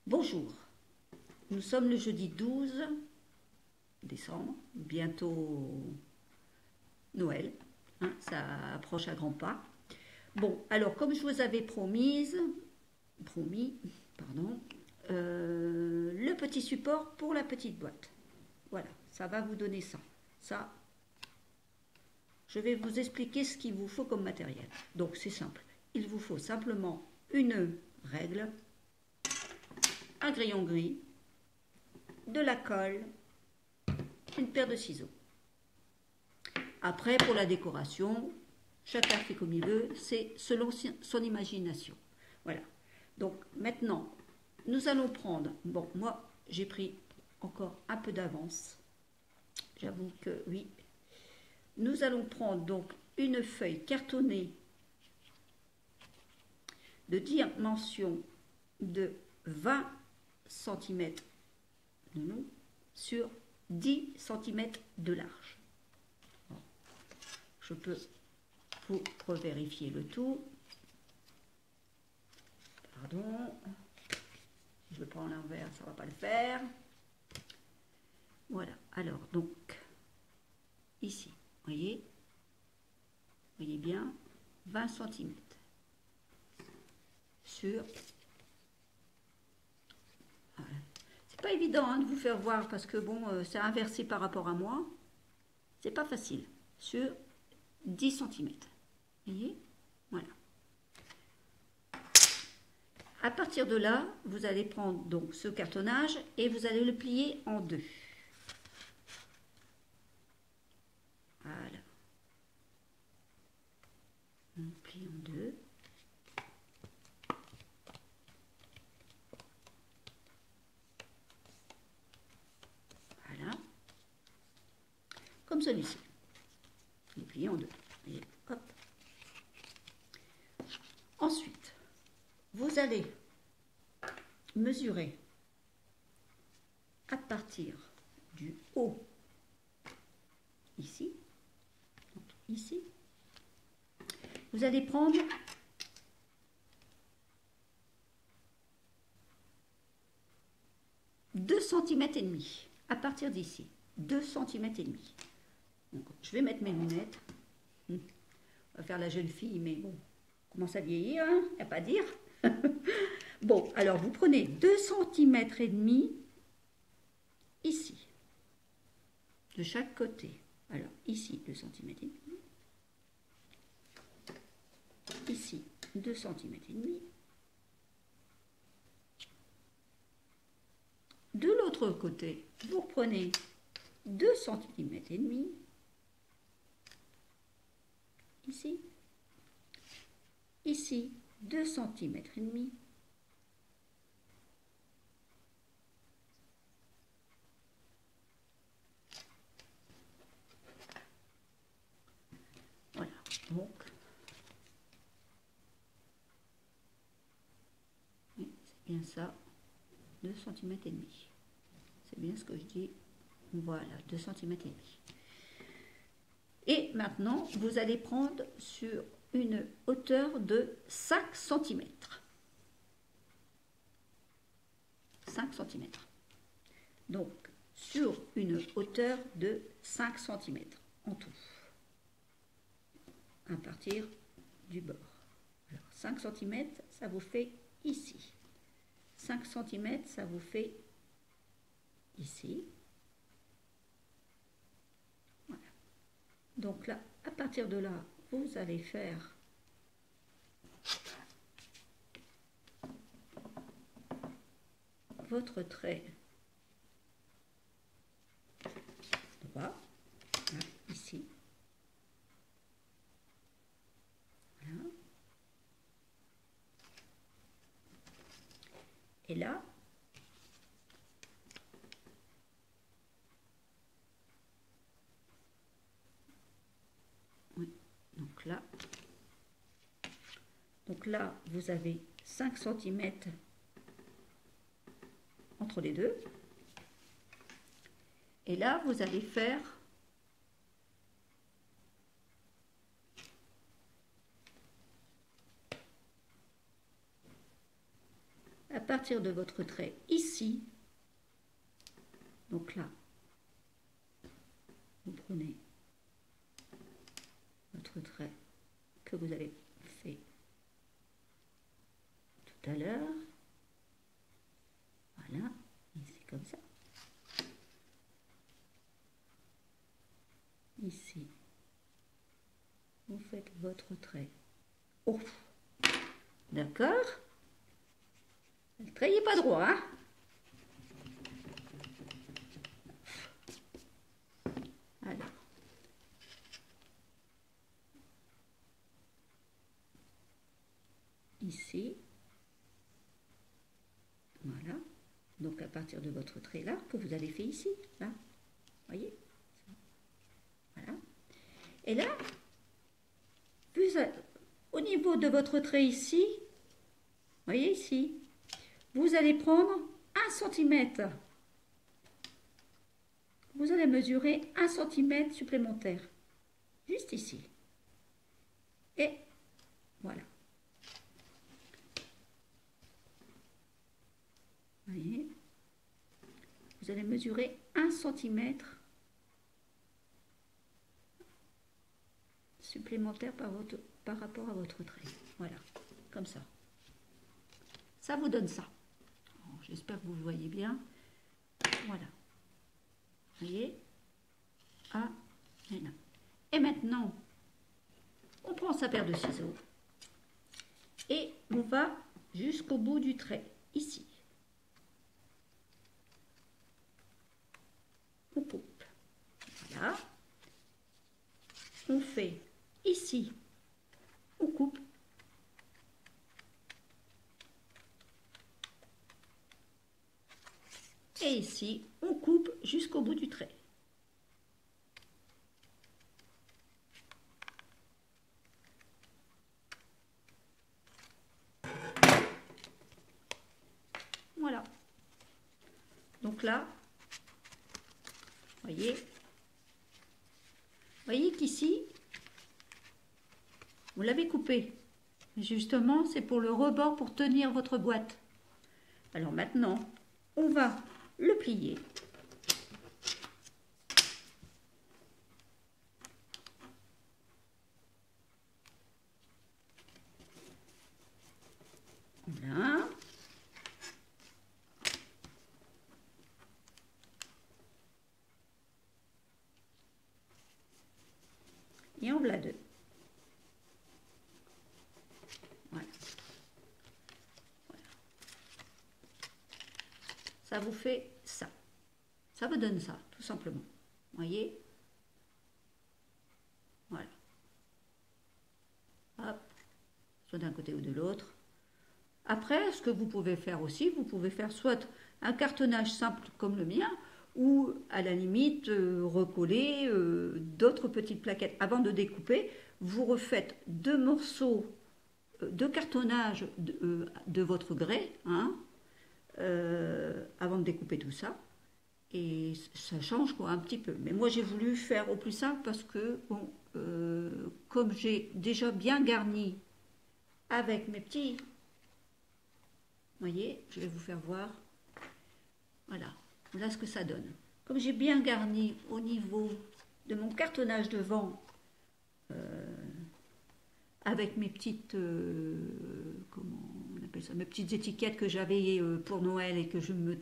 Bonjour, nous sommes le jeudi 12 décembre, bientôt Noël, hein, ça approche à grands pas. Bon, alors comme je vous avais promis, le petit support pour la petite boîte. Voilà, ça va vous donner ça. Ça, je vais vous expliquer ce qu'il vous faut comme matériel. Donc c'est simple, il vous faut simplement une règle, un crayon gris, de la colle, une paire de ciseaux. Après, pour la décoration, chacun fait comme il veut, c'est selon son imagination. Voilà. Donc maintenant, nous allons prendre, bon, moi j'ai pris encore un peu d'avance, j'avoue que oui. Nous allons prendre donc une feuille cartonnée de dimension de 20 cm de long sur 10 cm de large. Bon. Je peux vous revérifier le tout. Pardon, je le prends à l'envers, ça ne va pas le faire. Voilà, alors donc, ici, voyez bien, 20 cm sur... Voilà. C'est pas évident hein, de vous faire voir parce que bon, c'est inversé par rapport à moi. C'est pas facile. Sur 10 cm. Vous voyez? Voilà. À partir de là, vous allez prendre donc ce cartonnage et vous allez le plier en deux. Voilà. On plie en deux. Voilà. Comme celui-ci. Il est plié en deux. Et hop. Ensuite, vous allez mesurer à partir du haut, ici, donc ici, vous allez prendre deux cm et demi à partir d'ici, 2 cm et demi. Donc, je vais mettre mes lunettes. On va faire la jeune fille, mais bon, on commence à vieillir, hein, il n'y a pas à dire. Bon, alors vous prenez 2 cm et demi ici, de chaque côté. Alors ici 2 cm et demi, ici 2 cm et demi. De l'autre côté, vous prenez 2 cm et demi ici, ici 2 cm et demi. Voilà, donc oui, c'est bien ça, 2 cm et demi. C'est bien ce que je dis. Voilà, 2 cm et demi. Et maintenant, vous allez prendre sur une hauteur de 5 cm. 5 cm. Donc, sur une hauteur de 5 cm en tout. À partir du bord. Alors, 5 cm, ça vous fait ici. 5 cm, ça vous fait ici. Voilà. Donc là, à partir de là, vous allez faire votre trait droit, là, ici. Voilà. Et là, oui, donc là, vous avez 5 cm entre les deux. Et là, vous allez faire partir de votre trait ici, donc là, vous prenez votre trait que vous avez fait tout à l'heure, voilà, ici comme ça, ici, vous faites votre trait, oh, d'accord, le trait n'est pas droit, hein? Alors, ici, voilà, donc à partir de votre trait là, que vous avez fait ici, là, voyez, voilà, et là, au niveau de votre trait ici, voyez ici, vous allez prendre 1 cm. Vous allez mesurer 1 cm supplémentaire, juste ici. Et voilà. Voyez, vous allez mesurer 1 cm supplémentaire par rapport à votre trait. Voilà, comme ça. Ça vous donne ça. J'espère que vous voyez bien. Voilà. Vous voyez? Ah, et là. Et maintenant, on prend sa paire de ciseaux et on va jusqu'au bout du trait, ici. On coupe. Voilà. On fait ici, on coupe. Et ici, on coupe jusqu'au bout du trait. Voilà. Donc là, voyez qu'ici, vous l'avez coupé. Justement, c'est pour le rebord pour tenir votre boîte. Alors maintenant, on va le plier. Voilà. Et en voilà deux. Voilà. Voilà. Ça vous fait ça. Ça vous donne ça, tout simplement. Voyez? Voilà. Hop. Soit d'un côté ou de l'autre. Après, ce que vous pouvez faire aussi, vous pouvez faire soit un cartonnage simple comme le mien, ou à la limite recoller d'autres petites plaquettes. Avant de découper, vous refaites 2 morceaux de cartonnage de votre grès, hein, avant de découper tout ça. Et ça change quoi, un petit peu. Mais moi j'ai voulu faire au plus simple parce que, bon, comme j'ai déjà bien garni avec mes petits... Voyez, je vais vous faire voir. Voilà, voilà ce que ça donne. Comme j'ai bien garni au niveau de mon cartonnage devant, avec mes petites, comment on appelle ça, mes petites étiquettes que j'avais pour Noël et que je ne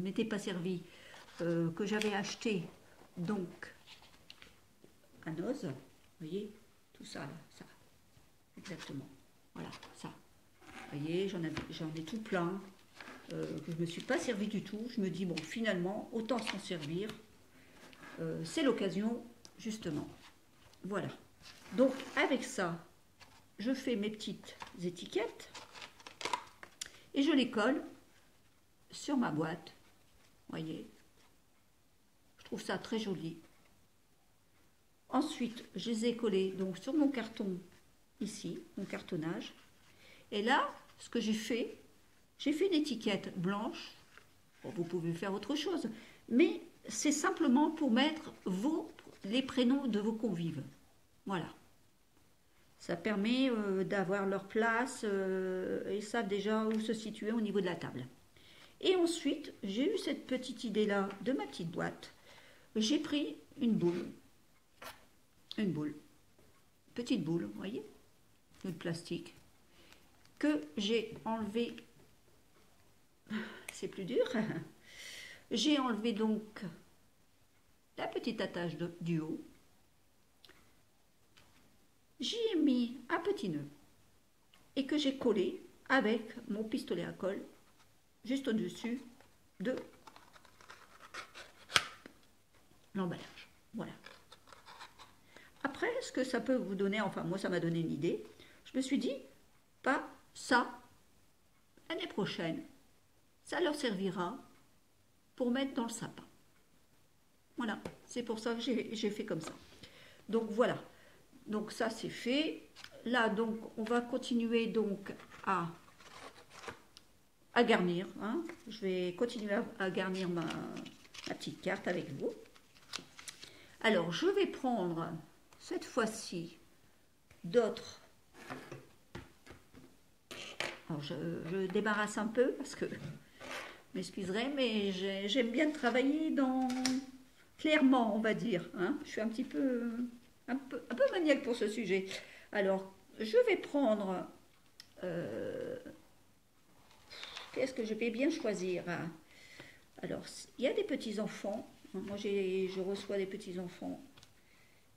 m'étais pas servi, que j'avais acheté donc à Noz. Vous voyez, tout ça, là, ça, exactement. Voilà, ça. Vous voyez, j'en ai tout plein, que je ne me suis pas servi du tout. Je me dis, bon, finalement, autant s'en servir. C'est l'occasion, justement. Voilà. Donc, avec ça, je fais mes petites étiquettes et je les colle sur ma boîte. Vous voyez, je trouve ça très joli. Ensuite, je les ai collées donc, sur mon carton, ici, mon cartonnage. Et là, ce que j'ai fait une étiquette blanche. Bon, vous pouvez faire autre chose, mais c'est simplement pour mettre les prénoms de vos convives. Voilà. Ça permet d'avoir leur place. Ils savent déjà où se situer au niveau de la table. Et ensuite, j'ai eu cette petite idée-là de ma petite boîte. J'ai pris une boule. Une boule. Petite boule, vous voyez, de plastique. Que j'ai enlevé. C'est plus dur. J'ai enlevé donc la petite attache du haut. J'y ai mis un petit nœud et que j'ai collé avec mon pistolet à colle juste au-dessus de l'emballage. Voilà. Après, ce que ça peut vous donner, enfin moi ça m'a donné une idée, je me suis dit, pas ça, l'année prochaine, ça leur servira pour mettre dans le sapin. Voilà, c'est pour ça que j'ai fait comme ça. Donc voilà, donc ça c'est fait. Là donc on va continuer donc à garnir. Hein. Je vais continuer à garnir ma petite carte avec vous. Alors je vais prendre cette fois-ci d'autres. Alors je débarrasse un peu parce que m'excuserez, mais j'aime bien travailler dans clairement, on va dire. Hein. Je suis un peu maniaque pour ce sujet. Alors, je vais prendre... qu'est-ce que je vais bien choisir? Alors, il y a des petits-enfants. Moi, je reçois des petits-enfants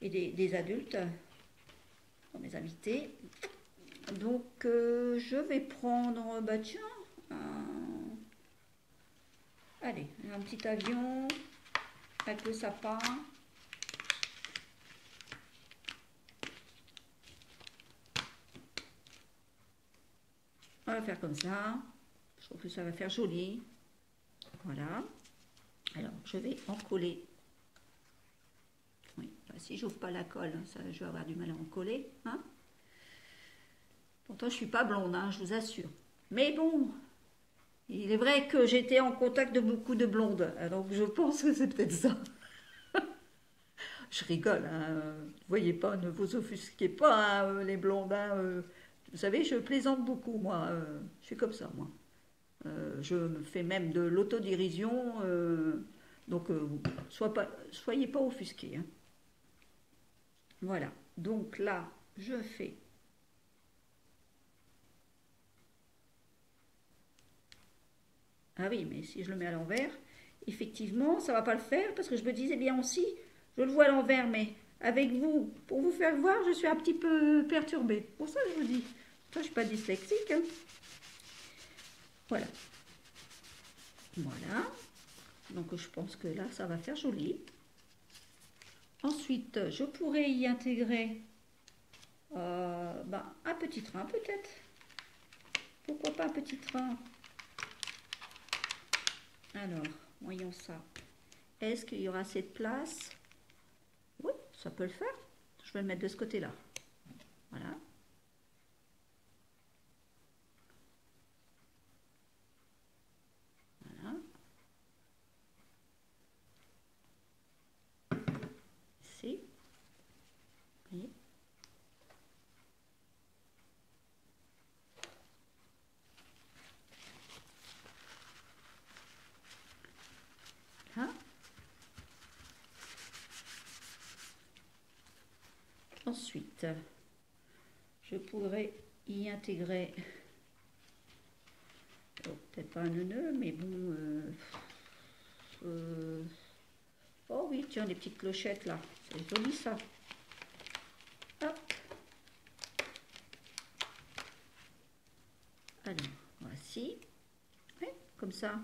et des adultes dans mes invités. Donc, je vais prendre... Bah tiens, allez, un petit avion avec le sapin. On va faire comme ça. Je trouve que ça va faire joli. Voilà. Alors, je vais en coller. Oui, bah, si j'ouvre pas la colle, ça, je vais avoir du mal à en coller. Hein. Pourtant, je suis pas blonde, hein, je vous assure. Mais bon, il est vrai que j'étais en contact de beaucoup de blondes. Donc, je pense que c'est peut-être ça. Je rigole, hein. Vous voyez pas, ne vous offusquez pas, hein, les blondes. Hein, vous savez, je plaisante beaucoup, moi. Je suis comme ça, moi. Je me fais même de l'autodérision. Donc, soyez pas offusqués. Hein. Voilà. Donc là, je fais. Ah oui, mais si je le mets à l'envers, effectivement, ça ne va pas le faire parce que je me disais bien aussi, je le vois à l'envers, mais avec vous, pour vous faire voir, je suis un petit peu perturbée. Pour ça, je vous dis, je ne suis pas dyslexique. Hein. Voilà. Voilà. Donc, je pense que là, ça va faire joli. Ensuite, je pourrais y intégrer un petit train, peut-être. Pourquoi pas un petit train? Alors, voyons ça. Est-ce qu'il y aura assez de place? Oui, ça peut le faire. Je vais le mettre de ce côté-là. Voilà. Voilà. Ici. Vous voyez? Là. Ensuite, je pourrais y intégrer, peut-être pas un nœud, mais bon, oh oui, tiens, des petites clochettes là, c'est joli ça. Hop. Alors, voici, ouais, comme ça,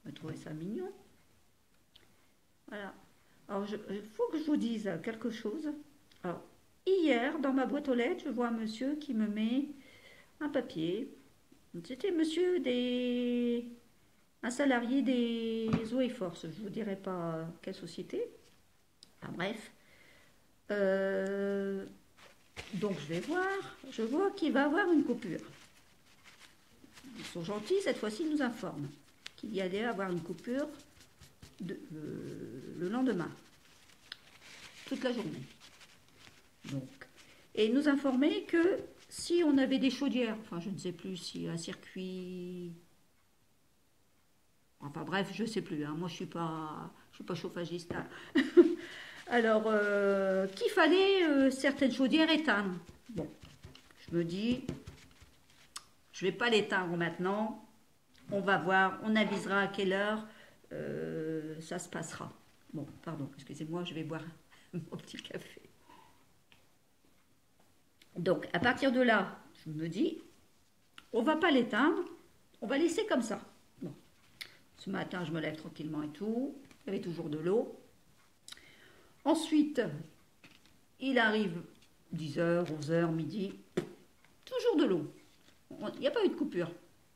on va trouver ça mignon. Voilà. Alors, il faut que je vous dise quelque chose. Alors, hier, dans ma boîte aux lettres, je vois un monsieur qui me met un papier. C'était monsieur un salarié des eaux et forces. Je ne vous dirai pas quelle société. Enfin, bref. Donc, je vais voir. Je vois qu'il va avoir une coupure. Ils sont gentils, cette fois-ci, ils nous informent qu'il y allait avoir une coupure le lendemain. Toute la journée. Donc, et nous informait que si on avait des chaudières, enfin je ne sais plus si un circuit, enfin bref, je ne sais plus, hein, moi je suis pas chauffagiste. Hein. Alors, qu'il fallait certaines chaudières éteindre. Bon, je me dis, je ne vais pas l'éteindre maintenant. On va voir, on avisera à quelle heure ça se passera. Bon, pardon, excusez-moi, je vais boire mon petit café. Donc, à partir de là, je me dis, on va pas l'éteindre, on va laisser comme ça. Bon, ce matin, je me lève tranquillement et tout. Il y avait toujours de l'eau. Ensuite, il arrive 10h, 11h, midi, toujours de l'eau. Il n'y a pas eu de coupure,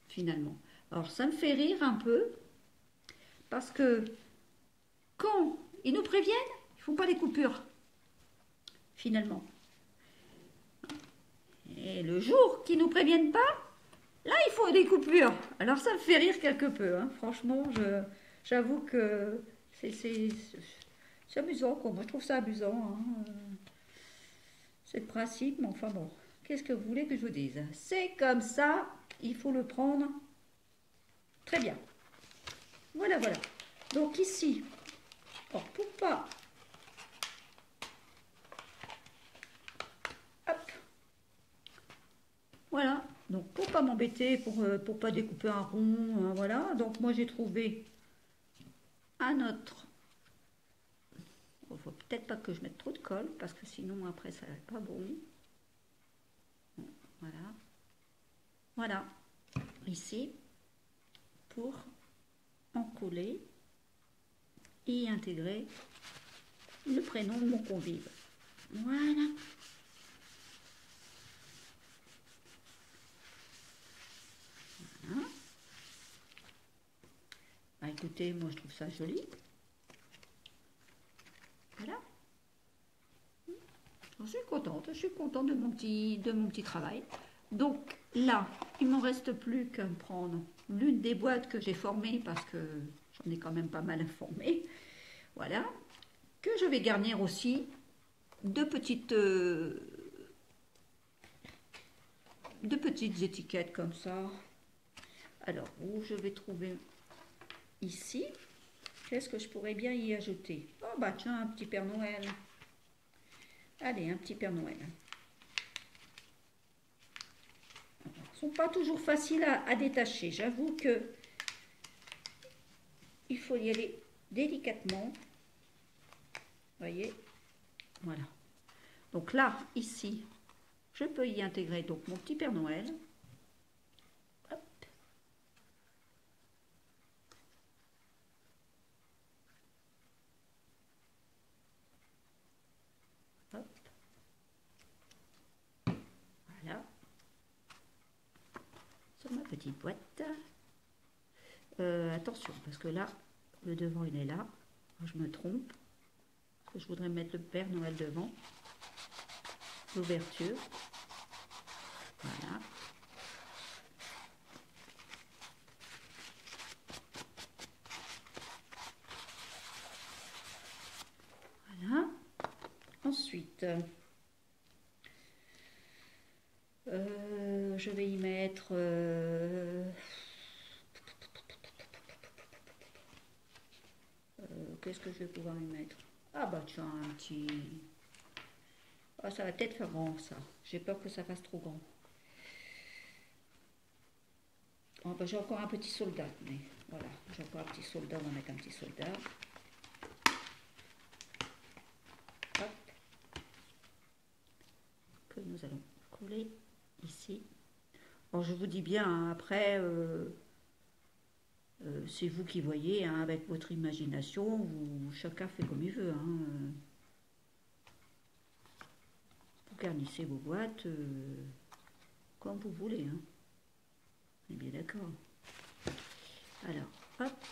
finalement. Alors, ça me fait rire un peu, parce que quand ils nous préviennent, ils ne font pas les coupures, finalement. Et le jour qu'ils ne nous préviennent pas, là, il faut des coupures. Alors, ça me fait rire quelque peu. Hein. Franchement, j'avoue que c'est amusant. Quoi. Moi, je trouve ça amusant. Hein. C'est le principe, mais enfin bon. Qu'est-ce que vous voulez que je vous dise? C'est comme ça, il faut le prendre très bien. Voilà, voilà. Donc ici, alors pour pas... Hop. Voilà. Donc pour pas m'embêter, pour pas découper un rond, voilà. Donc moi j'ai trouvé un autre. Il faut peut-être pas que je mette trop de colle, parce que sinon après ça va pas bon. Voilà. Voilà. Ici, pour encoller et intégrer le prénom de mon convive. Voilà. Voilà. Bah, écoutez, moi je trouve ça joli. Voilà. Je suis contente de mon petit travail. Donc là, il ne me reste plus qu'à prendre l'une des boîtes que j'ai formées, parce que j'en ai quand même pas mal informé. Voilà. Que je vais garnir aussi de petites étiquettes comme ça. Alors, où je vais trouver ici, qu'est-ce que je pourrais bien y ajouter? Oh bah tiens, un petit Père Noël. Allez, un petit Père Noël. Ils ne sont pas toujours faciles à détacher. J'avoue que il faut y aller délicatement. Vous voyez? Voilà. Donc là, ici, je peux y intégrer donc mon petit Père Noël. Hop. Hop. Voilà. Sur ma petite boîte. Attention, parce que là, le devant, il est là. Je me trompe. Parce que je voudrais mettre le Père Noël devant. L'ouverture. Voilà. Voilà. Ensuite, je vais y mettre... qu'est-ce que je vais pouvoir y mettre? Ah bah tiens, un petit... Ah, ça va peut-être faire grand, ça. J'ai peur que ça fasse trop grand. Oh, bah, j'ai encore un petit soldat, mais voilà. J'ai encore un petit soldat, on va mettre un petit soldat. Hop. Que nous allons coller ici. Alors je vous dis bien, hein, après, c'est vous qui voyez, hein, avec votre imagination, chacun fait comme il veut. Hein. Vous garnissez vos boîtes comme vous voulez. Hein. On est bien d'accord. Alors, hop.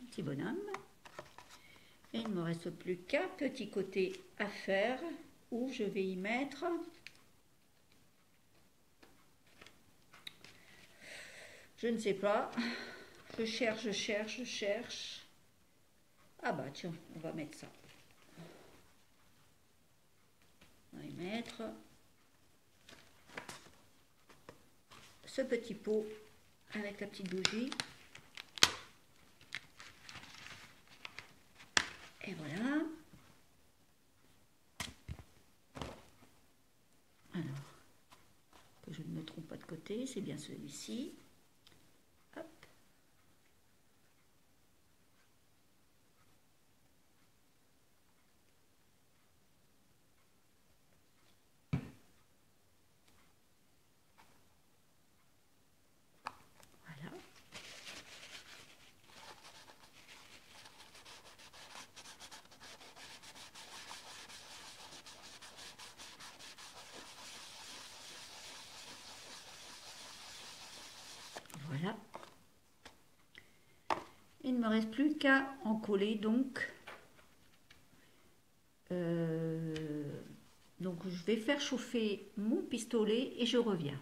Un petit bonhomme. Et il ne me reste plus qu'un petit côté à faire où je vais y mettre... Je ne sais pas. Je cherche. Ah bah tiens, on va mettre ça. mettre ce petit pot avec la petite bougie. Et voilà. Alors, que je ne me trompe pas de côté, c'est bien celui-ci. Hop. Voilà. Voilà. Il ne me reste plus qu'à en coller donc. Donc je vais faire chauffer mon pistolet et je reviens.